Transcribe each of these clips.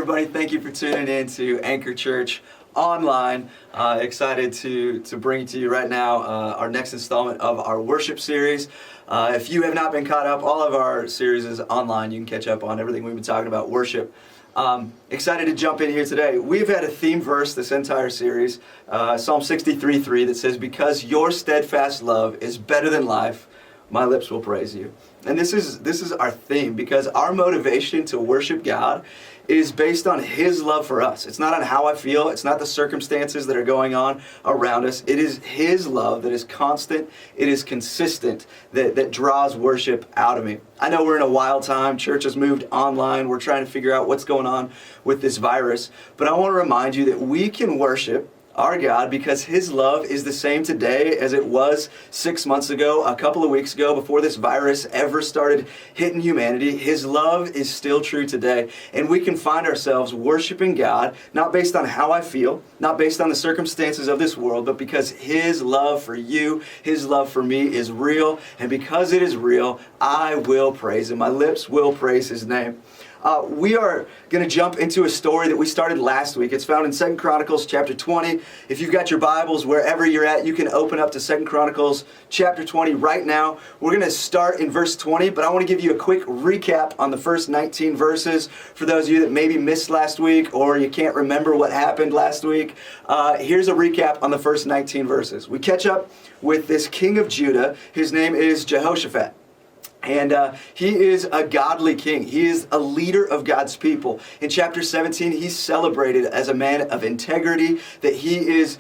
everybody. Thank you for tuning in to Anchor Church Online. Excited to bring to you right now our next installment of our worship series. If you have not been caught up, all of our series is online. You can catch up on everything we've been talking about worship. Excited to jump in here today. We've had a theme verse this entire series, Psalm 63:3, that says, "Because your steadfast love is better than life, my lips will praise you." And this is our theme, because our motivation to worship God is based on His love for us. It's not on how I feel. It's not the circumstances that are going on around us. It is His love that is constant. It is consistent that draws worship out of me. I know we're in a wild time. Church has moved online. We're trying to figure out what's going on with this virus. But I want to remind you that we can worship our God because His love is the same today as it was 6 months ago, a couple of weeks ago, before this virus ever started hitting humanity. His love is still true today. And we can find ourselves worshiping God, not based on how I feel, not based on the circumstances of this world, but because His love for you, His love for me is real. And because it is real, I will praise Him. My lips will praise His name. We are going to jump into a story that we started last week. It's found in 2 Chronicles chapter 20. If you've got your Bibles, wherever you're at, you can open up to 2 Chronicles chapter 20 right now. We're going to start in verse 20, but I want to give you a quick recap on the first 19 verses for those of you that maybe missed last week or you can't remember what happened last week. Here's a recap on the first 19 verses. We catch up with this king of Judah. His name is Jehoshaphat. And he is a godly king. He is a leader of God's people. In chapter 17, he's celebrated as a man of integrity, that he is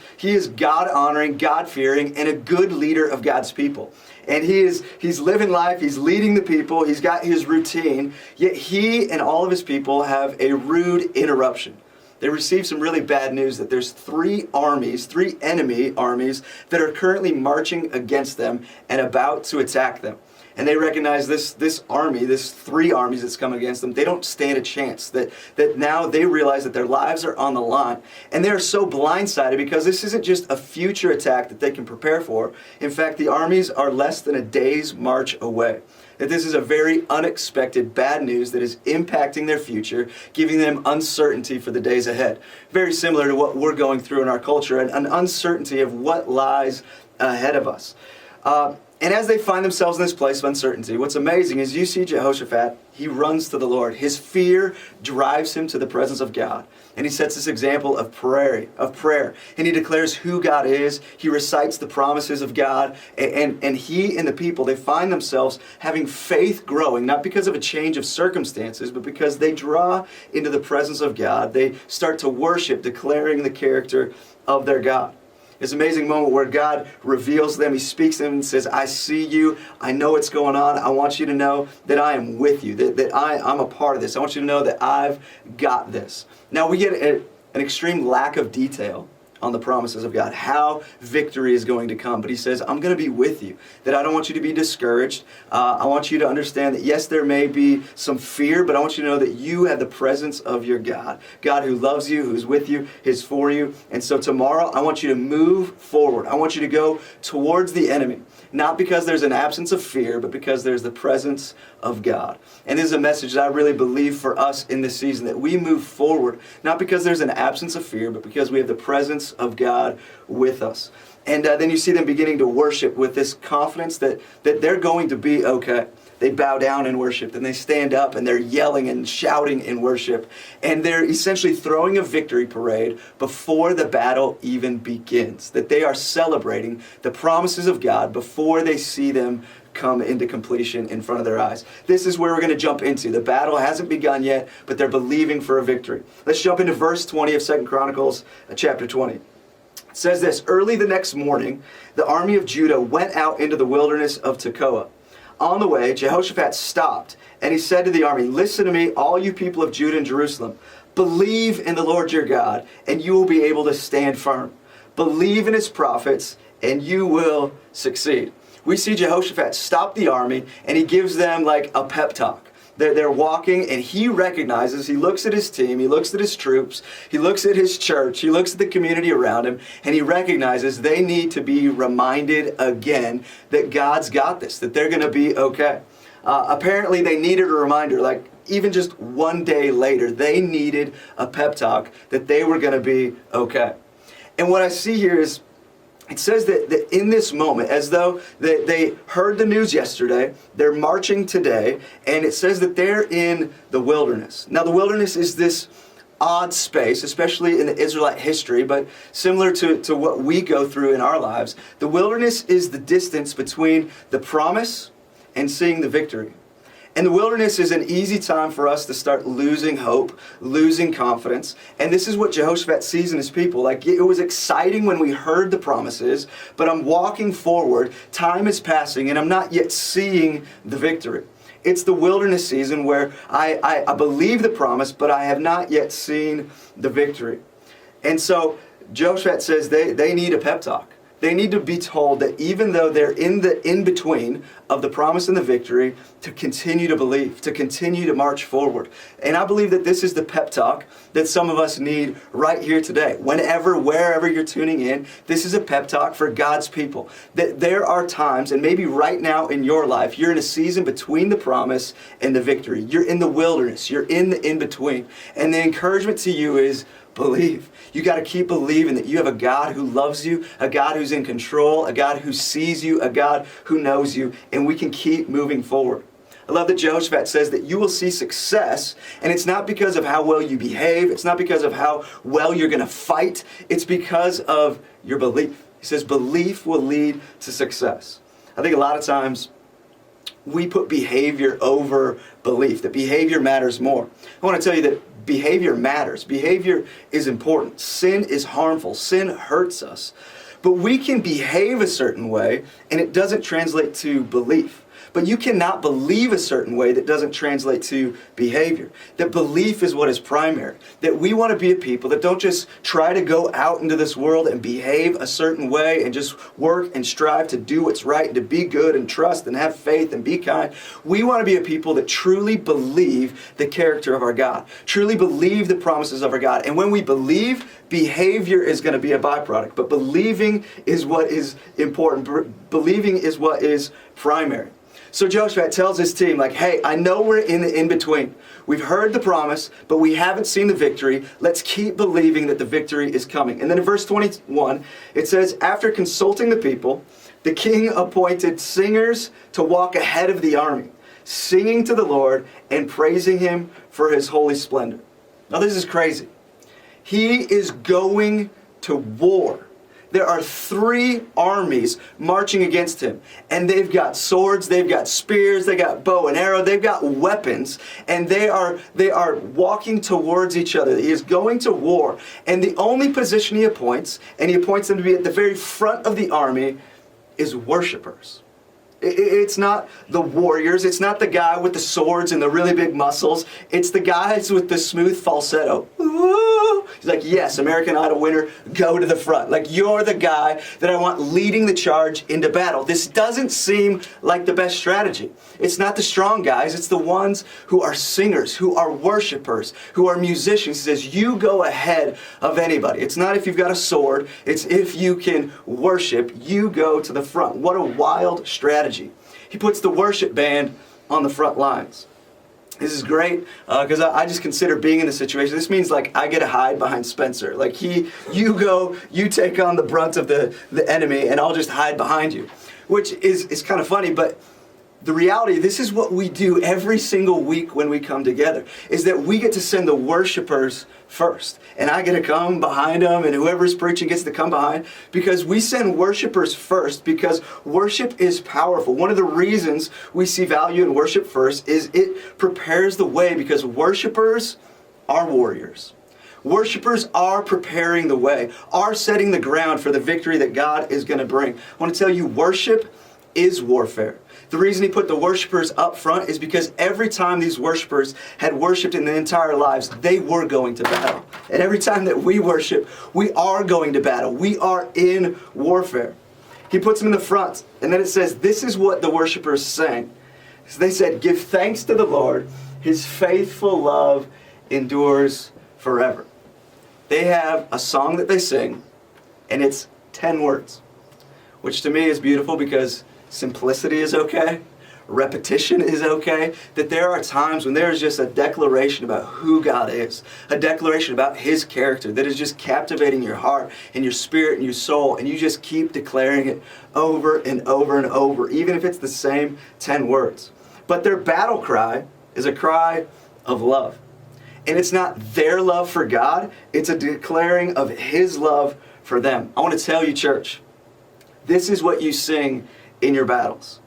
God-honoring, God-fearing, and a good leader of God's people. And he's living life, he's leading the people, he's got his routine, yet he and all of his people have a rude interruption. They receive some really bad news that there's three enemy armies that are currently marching against them and about to attack them. And they recognize this army, this three armies that's coming against them, they don't stand a chance. That now they realize that their lives are on the line. And they're so blindsided because this isn't just a future attack that they can prepare for. In fact, the armies are less than a day's march away. That this is a very unexpected bad news that is impacting their future, giving them uncertainty for the days ahead. Very similar to what we're going through in our culture, an uncertainty of what lies ahead of us. And as they find themselves in this place of uncertainty, what's amazing is you see Jehoshaphat, he runs to the Lord. His fear drives him to the presence of God. And he sets this example of prayer. And he declares who God is. He recites the promises of God. And he and the people, they find themselves having faith growing, not because of a change of circumstances, but because they draw into the presence of God. They start to worship, declaring the character of their God. It's an amazing moment where God reveals to them. He speaks to them and says, "I see you. I know what's going on. I want you to know that I am with you, that I'm a part of this. I want you to know that I've got this." Now we get an extreme lack of detail on the promises of God, how victory is going to come. But he says, I'm going to be with you, that I don't want you to be discouraged. I want you to understand that, yes, there may be some fear, but I want you to know that you have the presence of your God. God who loves you, who's with you, is for you. And so tomorrow, I want you to move forward. I want you to go towards the enemy. Not because there's an absence of fear, but because there's the presence of God. And this is a message that I really believe for us in this season, that we move forward, not because there's an absence of fear, but because we have the presence of God with us. And then you see them beginning to worship with this confidence that they're going to be okay. They bow down in worship, and they stand up, and they're yelling and shouting in worship. And they're essentially throwing a victory parade before the battle even begins. That they are celebrating the promises of God before they see them come into completion in front of their eyes. This is where we're going to jump into. The battle hasn't begun yet, but they're believing for a victory. Let's jump into verse 20 of 2 Chronicles chapter 20. It says this, "Early the next morning, the army of Judah went out into the wilderness of Tekoa. On the way, Jehoshaphat stopped, and he said to the army, 'Listen to me, all you people of Judah and Jerusalem. Believe in the Lord your God, and you will be able to stand firm. Believe in His prophets, and you will succeed.'" We see Jehoshaphat stop the army, and he gives them like a pep talk. They're walking, and he recognizes, he looks at his team, he looks at his troops, he looks at his church, he looks at the community around him, and he recognizes they need to be reminded again that God's got this, that they're going to be okay. Apparently they needed a reminder, like even just one day later, they needed a pep talk that they were going to be okay. And what I see here is, it says that in this moment, as though they heard the news yesterday, they're marching today, and it says that they're in the wilderness. Now, the wilderness is this odd space, especially in the Israelite history, but similar to what we go through in our lives. The wilderness is the distance between the promise and seeing the victory. And the wilderness is an easy time for us to start losing hope, losing confidence. And this is what Jehoshaphat sees in his people. Like, it was exciting when we heard the promises, but I'm walking forward, time is passing, and I'm not yet seeing the victory. It's the wilderness season where I believe the promise, but I have not yet seen the victory. And so Jehoshaphat says they need a pep talk. They need to be told that even though they're in the in-between of the promise and the victory, to continue to believe, to continue to march forward. And I believe that this is the pep talk that some of us need right here today. Whenever, wherever you're tuning in, this is a pep talk for God's people. That there are times, and maybe right now in your life, you're in a season between the promise and the victory. You're in the wilderness. You're in the in-between. And the encouragement to you is, believe. You got to keep believing that you have a God who loves you, a God who's in control, a God who sees you, a God who knows you, and we can keep moving forward. I love that Jehoshaphat says that you will see success, and it's not because of how well you behave, it's not because of how well you're going to fight, it's because of your belief. He says belief will lead to success. I think a lot of times we put behavior over belief, that behavior matters more. I want to tell you that behavior matters. Behavior is important. Sin is harmful. Sin hurts us. But we can behave a certain way and it doesn't translate to belief. But you cannot believe a certain way that doesn't translate to behavior. That belief is what is primary. That we want to be a people that don't just try to go out into this world and behave a certain way and just work and strive to do what's right and to be good and trust and have faith and be kind. We want to be a people that truly believe the character of our God. Truly believe the promises of our God. And when we believe, behavior is going to be a byproduct. But believing is what is important. Believing is what is primary. So Jehoshaphat tells his team, like, hey, I know we're in the in-between. We've heard the promise, but we haven't seen the victory. Let's keep believing that the victory is coming. And then in verse 21, it says, after consulting the people, the king appointed singers to walk ahead of the army, singing to the Lord and praising him for his holy splendor. Now this is crazy. He is going to war. There are 3 armies marching against him. And they've got swords, they've got spears, they got bow and arrow, they've got weapons. And they are walking towards each other. He is going to war. And the only position he appoints, and he appoints them to be at the very front of the army, is worshipers. It's not the warriors. It's not the guy with the swords and the really big muscles. It's the guys with the smooth falsetto. Ooh. He's like, yes, American Idol winner, go to the front. Like, you're the guy that I want leading the charge into battle. This doesn't seem like the best strategy. It's not the strong guys. It's the ones who are singers, who are worshipers, who are musicians. He says, you go ahead of anybody. It's not if you've got a sword. It's if you can worship, you go to the front. What a wild strategy. He puts the worship band on the front lines. This is great because I just consider being in this situation. This means like I get to hide behind Spencer. Like you take on the brunt of the enemy and I'll just hide behind you. Which is kind of funny, but the reality, this is what we do every single week when we come together, is that we get to send the worshipers first. And I get to come behind them, and whoever's preaching gets to come behind, because we send worshipers first, because worship is powerful. One of the reasons we see value in worship first is it prepares the way, because worshipers are warriors. Worshipers are preparing the way, are setting the ground for the victory that God is going to bring. I want to tell you, worship is warfare. The reason he put the worshipers up front is because every time these worshipers had worshiped in their entire lives, they were going to battle. And every time that we worship, we are going to battle. We are in warfare. He puts them in the front, and then it says, this is what the worshipers sang. So they said, give thanks to the Lord. His faithful love endures forever. They have a song that they sing, and it's 10 words, which to me is beautiful because simplicity is okay. repetition is okay, that there are times when there is just a declaration about who God is, a declaration about His character that is just captivating your heart and your spirit and your soul, and you just keep declaring it over and over and over, even if it's the same 10 words. But their battle cry is a cry of love. And it's not their love for God, it's a declaring of His love for them. I want to tell you, church, this is what you sing in your battles.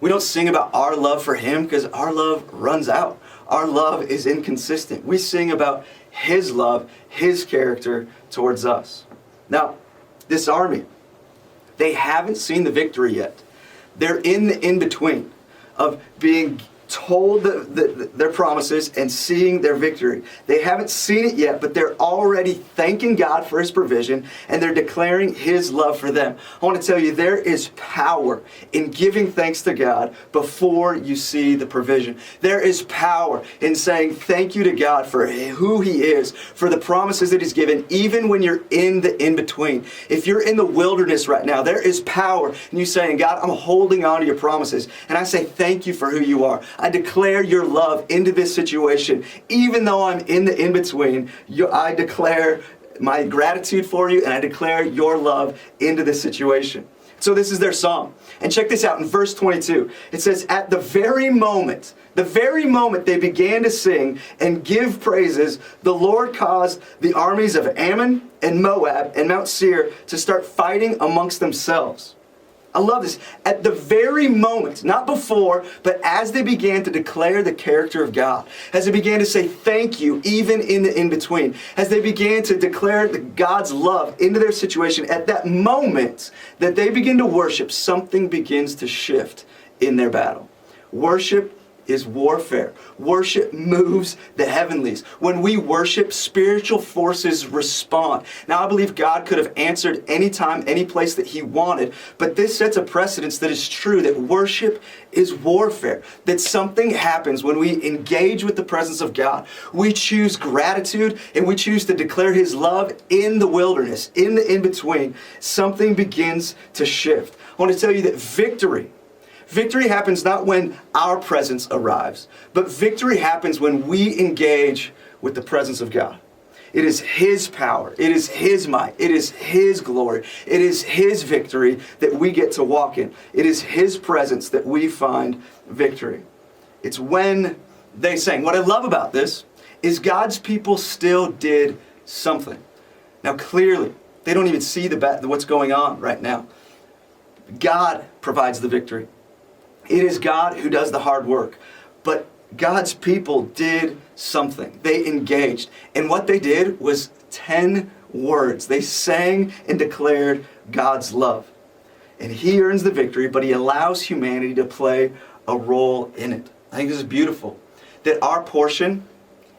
We don't sing about our love for Him because our love runs out. Our love is inconsistent. We sing about His love, His character towards us. Now, this army, they haven't seen the victory yet. They're in the in-between of being told their promises and seeing their victory. They haven't seen it yet, but they're already thanking God for His provision, and they're declaring His love for them. I want to tell you, there is power in giving thanks to God before you see the provision. There is power in saying thank you to God for who He is, for the promises that He's given, even when you're in the in-between. If you're in the wilderness right now, there is power in you saying, God, I'm holding on to your promises, and I say thank you for who you are. I declare your love into this situation. Even though I'm in the in-between, I declare my gratitude for you, and I declare your love into this situation. So this is their song. And check this out in verse 22. It says, at the very moment they began to sing and give praises, the Lord caused the armies of Ammon and Moab and Mount Seir to start fighting amongst themselves. I love this. At the very moment, not before, but as they began to declare the character of God, as they began to say thank you, even in the in-between, as they began to declare God's love into their situation, at that moment that they begin to worship, something begins to shift in their battle. Worship is warfare. Worship moves the heavenlies. When we worship, spiritual forces respond. Now, I believe God could have answered anytime, any place that He wanted, but this sets a precedence that is true, that worship is warfare, that something happens when we engage with the presence of God. We choose gratitude and we choose to declare His love in the wilderness, in the in-between. Something begins to shift. I want to tell you that victory happens not when our presence arrives, but victory happens when we engage with the presence of God. It is His power. It is His might. It is His glory. It is His victory that we get to walk in. It is His presence that we find victory. It's when they sang. What I love about this is God's people still did something. Now clearly, they don't even see what's going on right now. God provides the victory. It is God who does the hard work. But God's people did something. They engaged. And what they did was 10 words. They sang and declared God's love. And He earns the victory, but He allows humanity to play a role in it. I think this is beautiful. That our portion,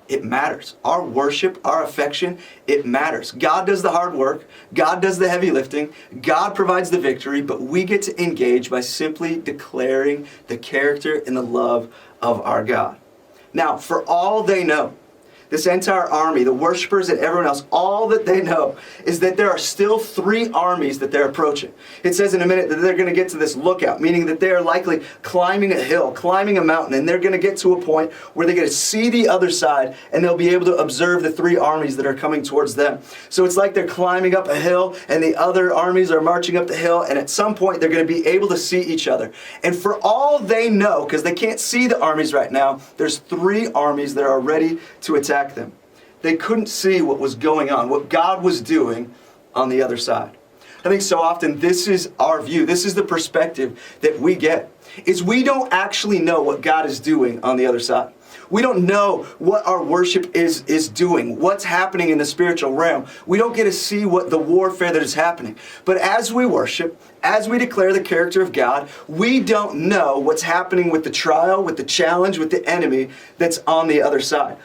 it matters. Our worship, our affection, it matters. God does the hard work. God does the heavy lifting. God provides the victory, but we get to engage by simply declaring the character and the love of our God. Now, for all they know, this entire army, the worshipers and everyone else, all that they know is that there are still 3 armies that they're approaching. It says in a minute that they're going to get to this lookout, meaning that they are likely climbing a hill, climbing a mountain, and they're going to get to a point where they're going to see the other side, and they'll be able to observe the 3 armies that are coming towards them. So it's like they're climbing up a hill, and the other armies are marching up the hill, and at some point they're going to be able to see each other. And for all they know, because they can't see the armies right now, there's 3 armies that are ready to attack them. They couldn't see what was going on, what God was doing on the other side. I think so often this is our view. This is the perspective that we get, is we don't actually know what God is doing on the other side. We don't know what our worship is doing, what's happening in the spiritual realm. We don't get to see what the warfare that is happening. But as we worship, as we declare the character of God, we don't know what's happening with the trial, with the challenge, with the enemy that's on the other side.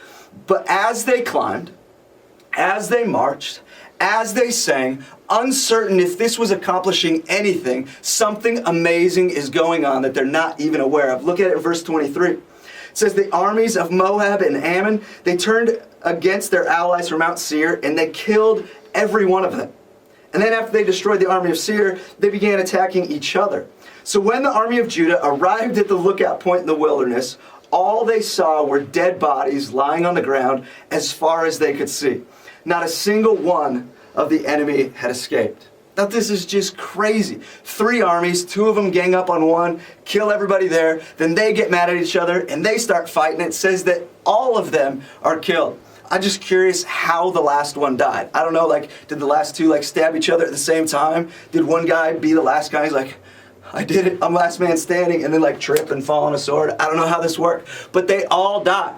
But as they climbed, as they marched, as they sang, uncertain if this was accomplishing anything, something amazing is going on that they're not even aware of. Look at it, verse 23. It says, the armies of Moab and Ammon, they turned against their allies from Mount Seir, and they killed every one of them. And then after they destroyed the army of Seir, they began attacking each other. So when the army of Judah arrived at the lookout point in the wilderness, all they saw were dead bodies lying on the ground as far as they could see. Not a single one of the enemy had escaped. Now this is just crazy. 3 armies, 2 of them gang up on one, kill everybody there, then they get mad at each other and they start fighting. It says that all of them are killed. I'm just curious how the last one died. I don't know, did the last 2 stab each other at the same time? Did one guy be the last guy? He's like, I did it, I'm last man standing, and then trip and fall on a sword. I don't know how this worked, but they all die.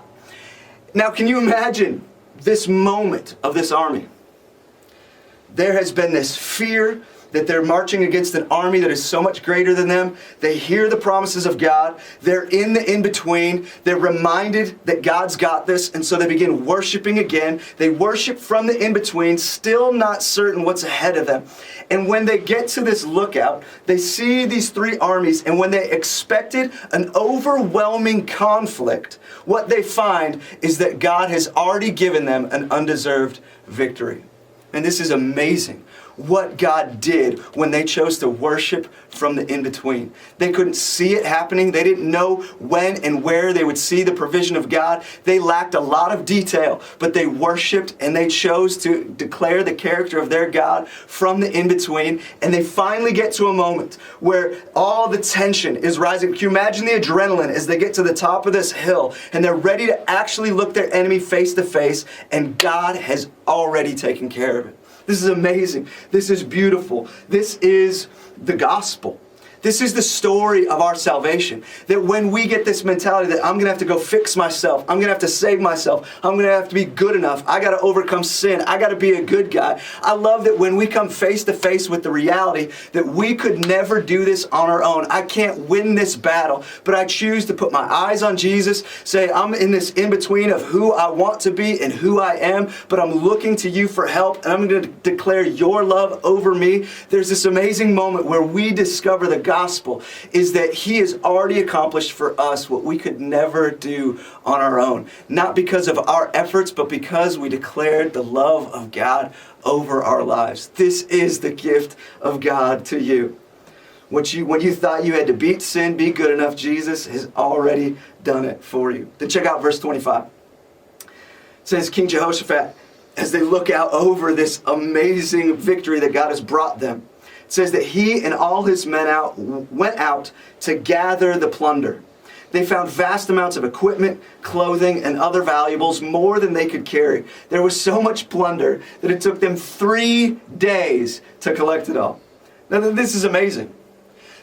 Now can you imagine this moment of this army? There has been this fear that they're marching against an army that is so much greater than them. They hear the promises of God. They're in the in-between. They're reminded that God's got this, and so they begin worshiping again. They worship from the in-between, still not certain what's ahead of them. And when they get to this lookout, they see these 3 armies, and when they expected an overwhelming conflict, what they find is that God has already given them an undeserved victory. And this is amazing, what God did when they chose to worship from the in-between. They couldn't see it happening. They didn't know when and where they would see the provision of God. They lacked a lot of detail, but they worshiped and they chose to declare the character of their God from the in-between. And they finally get to a moment where all the tension is rising. Can you imagine the adrenaline as they get to the top of this hill and they're ready to actually look their enemy face to face, and God has already taken care of it. This is amazing. This is beautiful. This is the gospel. This is the story of our salvation. That when we get this mentality that I'm going to have to go fix myself, I'm going to have to save myself, I'm going to have to be good enough, I got to overcome sin, I got to be a good guy. I love that when we come face to face with the reality that we could never do this on our own. I can't win this battle, but I choose to put my eyes on Jesus, say I'm in this in-between of who I want to be and who I am, but I'm looking to you for help, and I'm going to declare your love over me. There's this amazing moment where we discover the gospel is that he has already accomplished for us what we could never do on our own. Not because of our efforts, but because we declared the love of God over our lives. This is the gift of God to you. When you thought you had to beat sin, be good enough, Jesus has already done it for you. Then check out verse 25. It says, King Jehoshaphat, as they look out over this amazing victory that God has brought them, it says that he and all his men went out to gather the plunder. They found vast amounts of equipment, clothing, and other valuables, more than they could carry. There was so much plunder that it took them 3 days to collect it all. Now, this is amazing.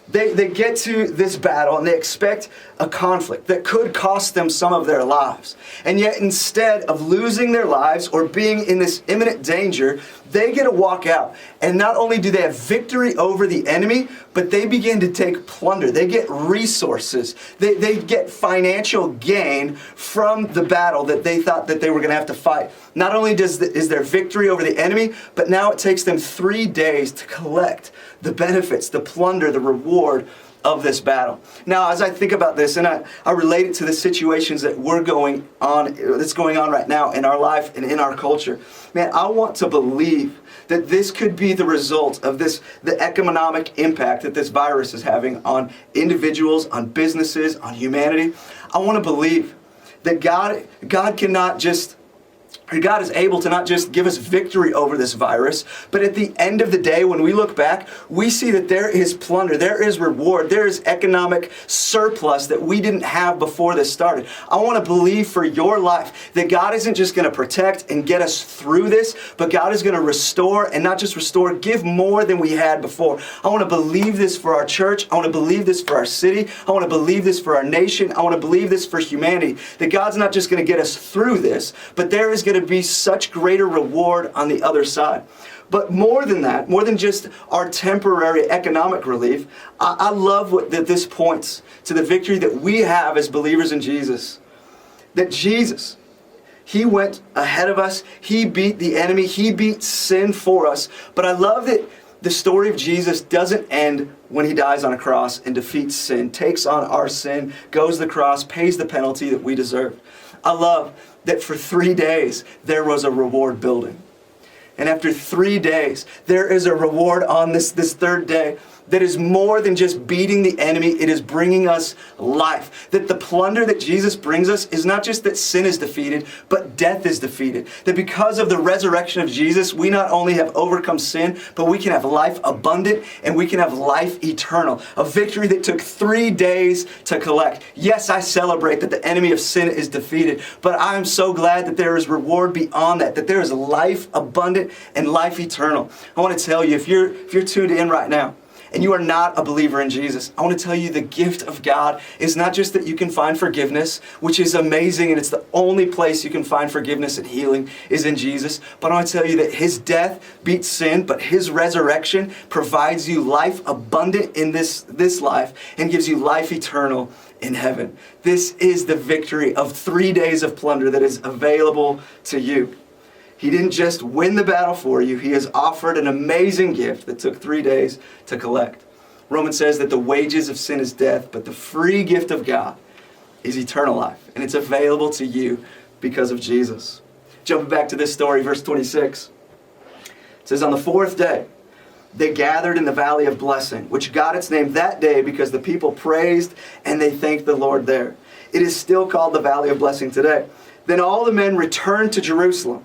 They get to this battle and they expect a conflict that could cost them some of their lives. And yet instead of losing their lives or being in this imminent danger, they get to walk out. And not only do they have victory over the enemy, but they begin to take plunder. They get resources. They get financial gain from the battle that they thought that they were going to have to fight. Not only is there victory over the enemy, but now it takes them 3 days to collect the benefits, the plunder, the reward of this battle. Now, as I think about this, and I relate it to the situations that that's going on right now in our life and in our culture, man, I want to believe that this could be the result of the economic impact that this virus is having on individuals, on businesses, on humanity. I want to believe that God is able to not just give us victory over this virus, but at the end of the day, when we look back, we see that there is plunder, there is reward, there is economic surplus that we didn't have before this started. I want to believe for your life that God isn't just going to protect and get us through this, but God is going to restore, and not just restore, give more than we had before. I want to believe this for our church. I want to believe this for our city. I want to believe this for our nation. I want to believe this for humanity, that God's not just going to get us through this, but there is going to be such greater reward on the other side. But more than that, more than just our temporary economic relief, I love that this points to the victory that we have as believers in Jesus. That Jesus, he went ahead of us. He beat the enemy. He beat sin for us. But I love that the story of Jesus doesn't end when he dies on a cross and defeats sin, takes on our sin, goes to the cross, pays the penalty that we deserve. I love that for 3 days there was a reward building. And after 3 days, there is a reward on this third day that is more than just beating the enemy. It is bringing us life. That the plunder that Jesus brings us is not just that sin is defeated, but death is defeated. That because of the resurrection of Jesus, we not only have overcome sin, but we can have life abundant and we can have life eternal. A victory that took 3 days to collect. Yes, I celebrate that the enemy of sin is defeated, but I am so glad that there is reward beyond that, that there is life abundant and life eternal. I want to tell you, if you're tuned in right now, and you are not a believer in Jesus, I want to tell you the gift of God is not just that you can find forgiveness, which is amazing, and it's the only place you can find forgiveness and healing is in Jesus. But I want to tell you that His death beats sin, but His resurrection provides you life abundant in this life and gives you life eternal in heaven. This is the victory of 3 days of plunder that is available to you. He didn't just win the battle for you. He has offered an amazing gift that took 3 days to collect. Romans says that the wages of sin is death, but the free gift of God is eternal life. And it's available to you because of Jesus. Jumping back to this story, verse 26. It says, on the 4th day, they gathered in the valley of blessing, which got its name that day because the people praised and they thanked the Lord there. It is still called the valley of blessing today. Then all the men returned to Jerusalem,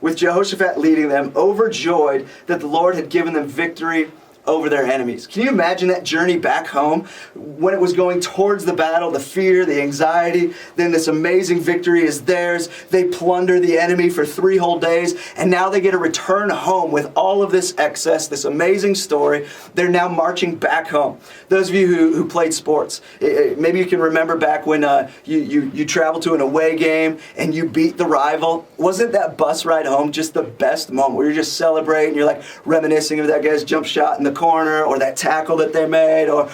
with Jehoshaphat leading them, overjoyed that the Lord had given them victory over their enemies. Can you imagine that journey back home when it was going towards the battle, the fear, the anxiety, then this amazing victory is theirs. They plunder the enemy for 3 whole days, and now they get to return home with all of this excess, this amazing story. They're now marching back home. Those of you who played sports, maybe you can remember back when you traveled to an away game and you beat the rival. Wasn't that bus ride home just the best moment where you're just celebrating, you're like reminiscing of that guy's jump shot in the corner or that tackle that they made, or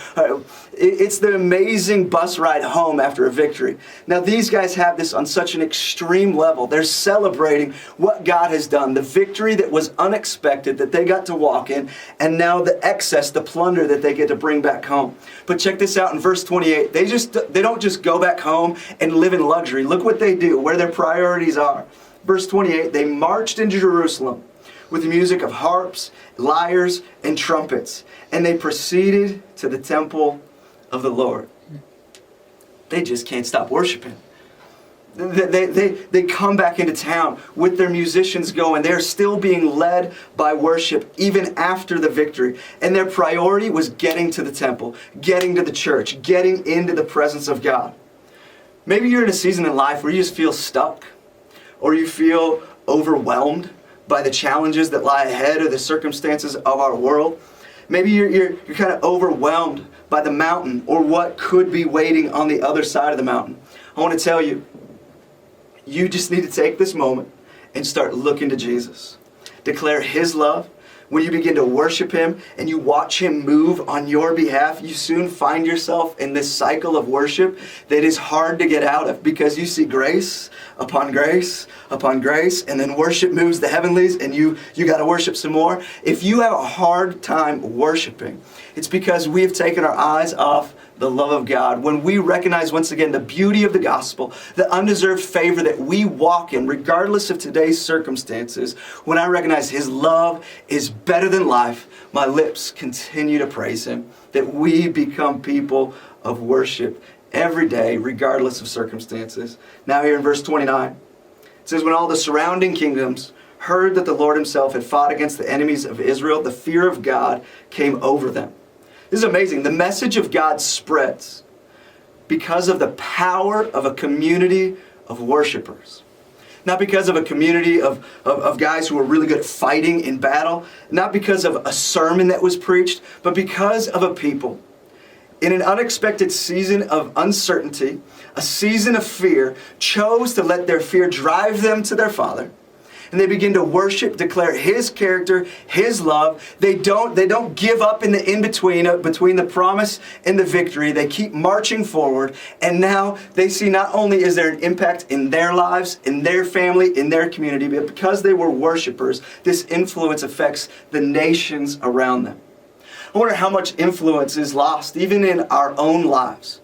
it's the amazing bus ride home after a victory. Now these guys have this on such an extreme level. They're celebrating what God has done, the victory that was unexpected that they got to walk in, and now the excess, the plunder that they get to bring back home. But check this out in verse 28. They don't just go back home and live in luxury. Look what they do, where their priorities are. Verse 28, they marched into Jerusalem with the music of harps, lyres, and trumpets. And they proceeded to the temple of the Lord. They just can't stop worshiping. They come back into town with their musicians going. They're still being led by worship even after the victory. And their priority was getting to the temple, getting to the church, getting into the presence of God. Maybe you're in a season in life where you just feel stuck, or you feel overwhelmed by the challenges that lie ahead or the circumstances of our world. Maybe you're kind of overwhelmed by the mountain or what could be waiting on the other side of the mountain. I want to tell you, you just need to take this moment and start looking to Jesus. Declare His love. When you begin to worship Him and you watch Him move on your behalf, you soon find yourself in this cycle of worship that is hard to get out of, because you see grace upon grace upon grace, and then worship moves the heavenlies and you got to worship some more. If you have a hard time worshiping, it's because we have taken our eyes off the love of God. When we recognize once again the beauty of the gospel, the undeserved favor that we walk in regardless of today's circumstances, when I recognize His love is better than life, my lips continue to praise Him, that we become people of worship every day regardless of circumstances. Now here in verse 29, it says, when all the surrounding kingdoms heard that the Lord Himself had fought against the enemies of Israel, the fear of God came over them. This is amazing. The message of God spreads because of the power of a community of worshipers. Not because of a community of guys who are really good at fighting in battle. Not because of a sermon that was preached, but because of a people in an unexpected season of uncertainty, a season of fear, chose to let their fear drive them to their Father. And they begin to worship, declare His character, His love. They don't give up in the in-between, between the promise and the victory. They keep marching forward. And now they see not only is there an impact in their lives, in their family, in their community, but because they were worshipers, this influence affects the nations around them. I wonder how much influence is lost, even in our own lives,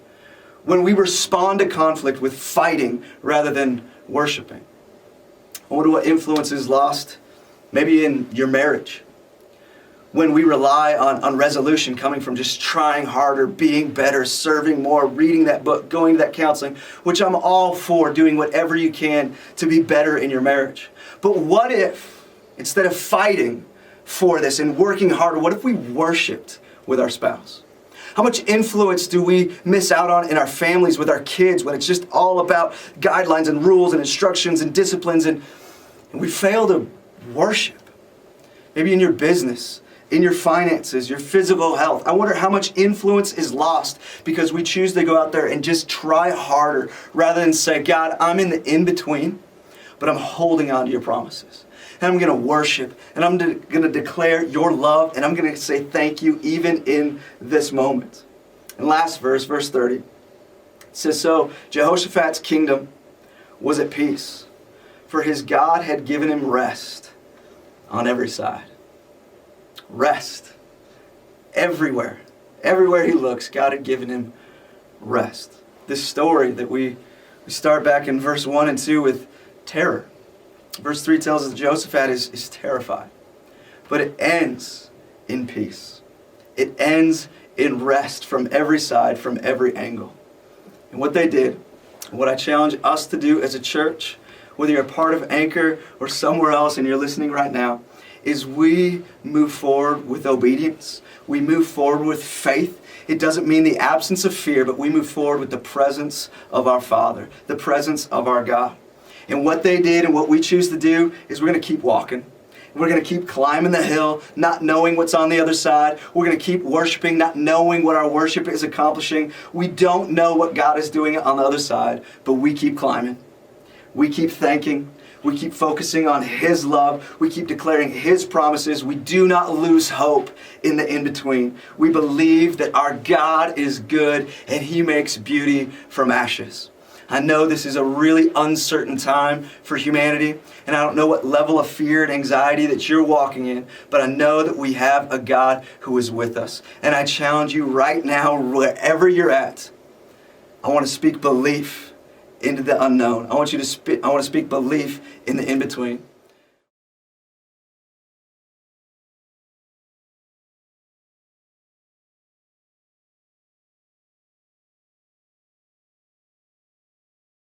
when we respond to conflict with fighting rather than worshiping. I wonder what influence is lost Maybe in your marriage, when we rely on resolution coming from just trying harder, being better, serving more, reading that book, going to that counseling, which I'm all for, doing whatever you can to be better in your marriage. But what if, instead of fighting for this and working harder, what if we worshiped with our spouse? How much influence do we miss out on in our families with our kids when it's just all about guidelines and rules and instructions and disciplines, and we fail to worship? Maybe in your business, in your finances, your physical health. I wonder how much influence is lost because we choose to go out there and just try harder rather than say, God, I'm in the in-between, but I'm holding on to your promises. And I'm going to worship, and I'm going to declare your love, and I'm going to say thank you even in this moment. And last verse, verse 30, it says, so Jehoshaphat's kingdom was at peace, for his God had given him rest on every side. Rest. Everywhere. Everywhere he looks, God had given him rest. This story that we start back in verse 1 and 2 with terror. Verse 3 tells us that Jehoshaphat is terrified. But it ends in peace. It ends in rest from every side, from every angle. And what they did, and what I challenge us to do as a church, whether you're a part of Anchor or somewhere else and you're listening right now, is we move forward with obedience. We move forward with faith. It doesn't mean the absence of fear, but we move forward with the presence of our Father, the presence of our God. And what they did and what we choose to do is we're going to keep walking. We're going to keep climbing the hill, not knowing what's on the other side. We're going to keep worshiping, not knowing what our worship is accomplishing. We don't know what God is doing on the other side, but we keep climbing. We keep thanking. We keep focusing on His love. We keep declaring His promises. We do not lose hope in the in-between. We believe that our God is good and He makes beauty from ashes. I know this is a really uncertain time for humanity, and I don't know what level of fear and anxiety that you're walking in, but I know that we have a God who is with us. And I challenge you right now, wherever you're at, I want to speak belief into the unknown. I want to speak belief in the in-between.